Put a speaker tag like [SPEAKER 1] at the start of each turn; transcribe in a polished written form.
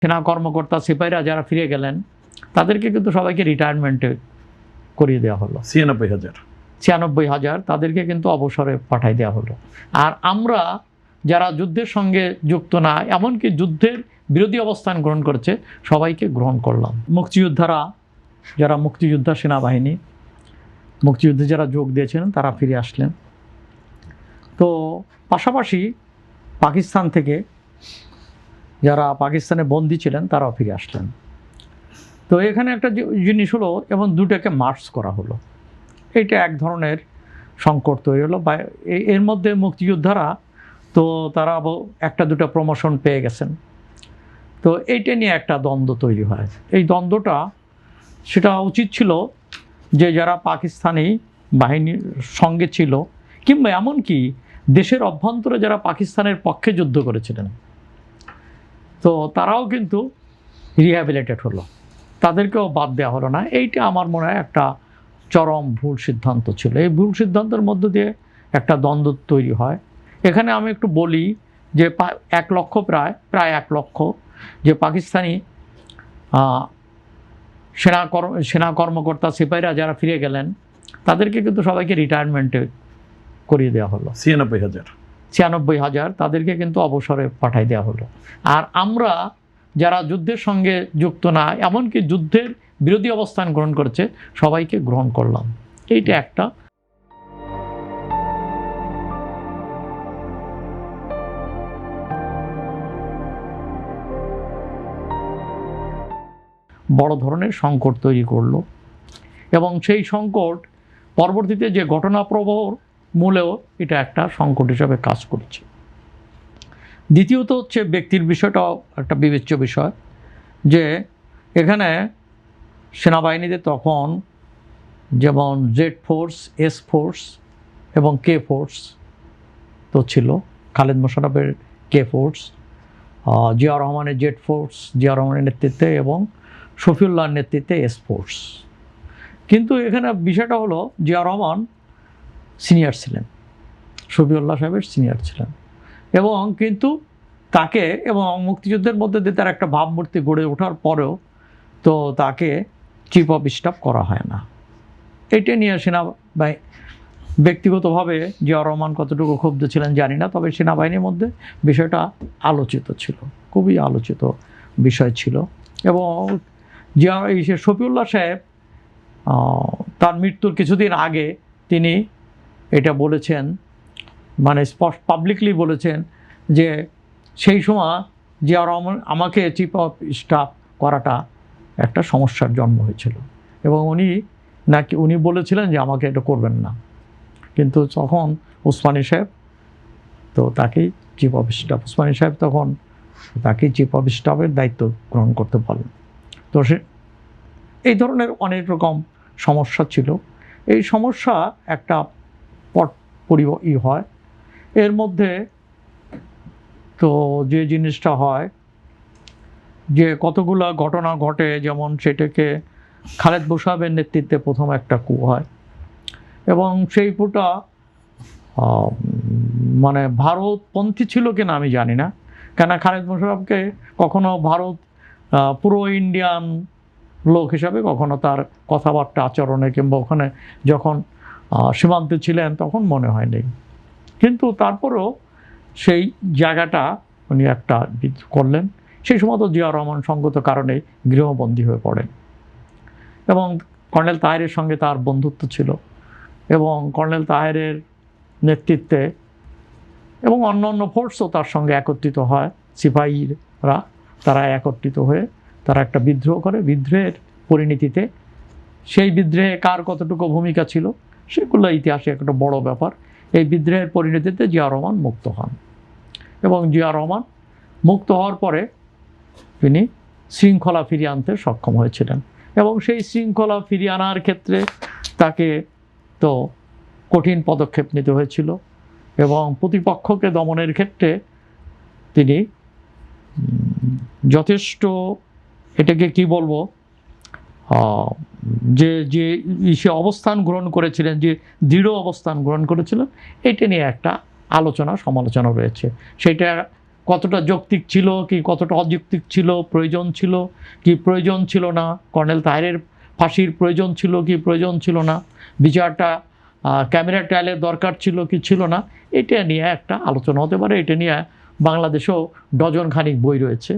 [SPEAKER 1] সেনা কর্মকর্তা সিপাহীরা যারা ফিরে গেলেন তাদেরকে কিন্তু সবাইকে রিটায়ারমেন্টে করিয়ে দেওয়া হলো। 96,000 তাদেরকে কিন্তু অবসরে পাঠাই দেওয়া হলো। আর আমরা যারা যুদ্ধের সঙ্গে যুক্ত না, এমনকি যুদ্ধের বিরোধী অবস্থান গ্রহণ করেছে, সবাইকে গ্রহণ করলাম। মুক্তিযোদ্ধারা, যারা মুক্তিযোদ্ধা সেনাবাহিনী, মুক্তিযুদ্ধে যারা যোগ দিয়েছিলেন তারা ফিরে আসলেন। তো পাশাপাশি পাকিস্তান থেকে যারা পাকিস্তানে বন্দী ছিলেন তারাও ফিরে আসলেন। তো এখানে একটা জিনিস হলো, এবং দুটাকে মার্চ করা হলো। এইটা এক ধরনের সংকট তৈরি হলো। বা এর মধ্যে মুক্তিযোদ্ধারা তো তারা একটা দুটা প্রমোশন পেয়ে গেছেন। তো এইটা নিয়ে একটা দ্বন্দ্ব তৈরি হয়। এই দ্বন্দ্বটা, সেটা উচিত ছিল যে যারা পাকিস্তানি বাহিনীর সঙ্গে ছিল, কিংবা এমনকি দেশের অভ্যন্তরে যারা পাকিস্তানের পক্ষে যুদ্ধ করেছিলেন, তো তারাও কিন্তু রিহ্যাবিলিটেড হলো, তাদেরকেও বাদ দেওয়া হলো না। এইটা আমার মনে হয় একটা চরম ভুল সিদ্ধান্ত ছিল। এই ভুল সিদ্ধান্তের মধ্য দিয়ে একটা দ্বন্দ্ব তৈরি হয়। এখানে আমি একটু বলি যে 1 লক্ষ প্রায় 1 লক্ষ যে পাকিস্তানি সেনা কর্মকর্তা সিপাহীরা যারা ফিরে গেলেন তাদেরকে কিন্তু সবাইকে রিটায়ারমেন্টে করিয়ে দেওয়া হলো। 96,000 তাদেরকে কিন্তু অবসরে পাঠাই দেওয়া হলো। আর আমরা যারা যুদ্ধের সঙ্গে যুক্ত না, এমনকি যুদ্ধের বিরোধী অবস্থান গ্রহণ করেছে, সবাইকে গ্রহণ করলাম। এইটা একটা বড় ধরনের সংকট তৈরি করলো। এবং সেই সংকট পরবর্তীতে যে ঘটনাপ্রবাহর মূলেও এটা একটা সংকট হিসাবে কাজ করছে। দ্বিতীয়ত হচ্ছে ব্যক্তির বিষয়টাও একটা বিবেচ্য বিষয়, যে এখানে সেনাবাহিনীতে তখন যেমন জেড ফোর্স, এস ফোর্স এবং কে ফোর্স তো ছিল। খালেদ মোশাররফের কে ফোর্স, জিয়া রহমানের জেড ফোর্স, জিয়া রহমানের নেতৃত্বে, এবং শফিউল্লাহর নেতৃত্বে এস ফোর্স। কিন্তু এখানে বিষয়টা হলো, জিয়া রহমান সিনিয়র ছিলেন, শফিউল্লাহ সাহেবের সিনিয়র ছিলেন, এবং কিন্তু তাকে, এবং মুক্তিযুদ্ধের মধ্যে দিয়ে তার একটা ভাবমূর্তি গড়ে ওঠার পরেও তো তাকে চিফ অফ স্টাফ করা হয় না। এইটা নিয়ে ব্যক্তিগতভাবে জিয়া রহমান কতটুকু ক্ষুব্ধ ছিলেন জানি না, তবে সেনাবাহিনীর মধ্যে বিষয়টা আলোচিত ছিল, খুবই আলোচিত বিষয় ছিল। এবং শফিউল্লাহ সাহেব তার মৃত্যুর কিছুদিন আগে তিনি এটা বলেছেন, মানে পাবলিকলি বলেছেন যে সেই সময় জিয়া রহমান আমাকে চিফ অফ স্টাফ করাটা একটা সমস্যার জন্ম হয়েছিল, এবং উনি বলেছিলেন যে আমাকে এটা করবেন না। কিন্তু তখন ওসমানী সাহেব তো তাকেই চিফ অফ স্টাফ, ওসমানী সাহেব তখন তাকেই চিফ অফ স্টাফের দায়িত্ব গ্রহণ করতে পারেন। তো এই ধরনের অনেক রকম সমস্যা ছিল। এই সমস্যা একটা হয়। এর মধ্যে তো যে জিনিসটা হয়, যে কতগুলো ঘটনা ঘটে, যেমন সেটাকে খালেদ মোশাররফের নেতৃত্বে প্রথম একটা কূপ হয়, এবং সেই কুটা মানে ভারতপন্থী ছিল কিনা আমি জানি না, কেন খালেদ মোশাররফকে কখনো ভারত পুরো ইন্ডিয়ান লোক হিসাবে কখনো তার কথাবার্তা আচরণে কিংবা ওখানে যখন সীমান্তে ছিলেন তখন মনে হয়নি। কিন্তু তারপরেও সেই জায়গাটা উনি একটা করলেন। সেই সময় তো জিয়া রহমান সঙ্গত কারণে গৃহবন্দী হয়ে পড়েন, এবং কর্নেল তাহেরের সঙ্গে তার বন্ধুত্ব ছিল, এবং কর্নেল তাহেরের নেতৃত্বে এবং অন্য ফোর্সও তার সঙ্গে একত্রিত হয়। সিপাহীরা তারা একত্রিত হয়ে তারা একটা বিদ্রোহ করে। বিদ্রোহের পরিণতিতে সেই বিদ্রোহে কার কতটুকু ভূমিকা ছিল সেগুলো ইতিহাসে একটা বড় ব্যাপার। এই বিদ্রোহের পরিণতিতে জিয়া রহমান মুক্ত হন, এবং জিয়া রহমান মুক্ত হওয়ার পরে তিনি শৃঙ্খলা ফিরিয়ে আনতে সক্ষম হয়েছিলেন, এবং সেই শৃঙ্খলা ফিরিয়ে আনার ক্ষেত্রে তাকে তো কঠিন পদক্ষেপ নিতে হয়েছিল, এবং প্রতিপক্ষকে দমনের ক্ষেত্রে তিনি যথেষ্ট, এটাকে কি বলবো, যে সে অবস্থান গ্রহণ করেছিলেন, যে দৃঢ় অবস্থান গ্রহণ করেছিলেন, এইটা নিয়ে একটা আলোচনা সমালোচনা রয়েছে। সেটা কতটা যৌক্তিক ছিল কি কতটা অযৌক্তিক ছিল, প্রয়োজন ছিল কি প্রয়োজন ছিল না, কর্নেল তাহেরের ফাঁসির প্রয়োজন ছিল কি প্রয়োজন ছিল না, বিচারটা ক্যামেরা ট্রায়ালের দরকার ছিল কি ছিল না, এটা নিয়ে একটা আলোচনা হতে পারে। এটা নিয়ে বাংলাদেশেও ডজন খানিক বই রয়েছে।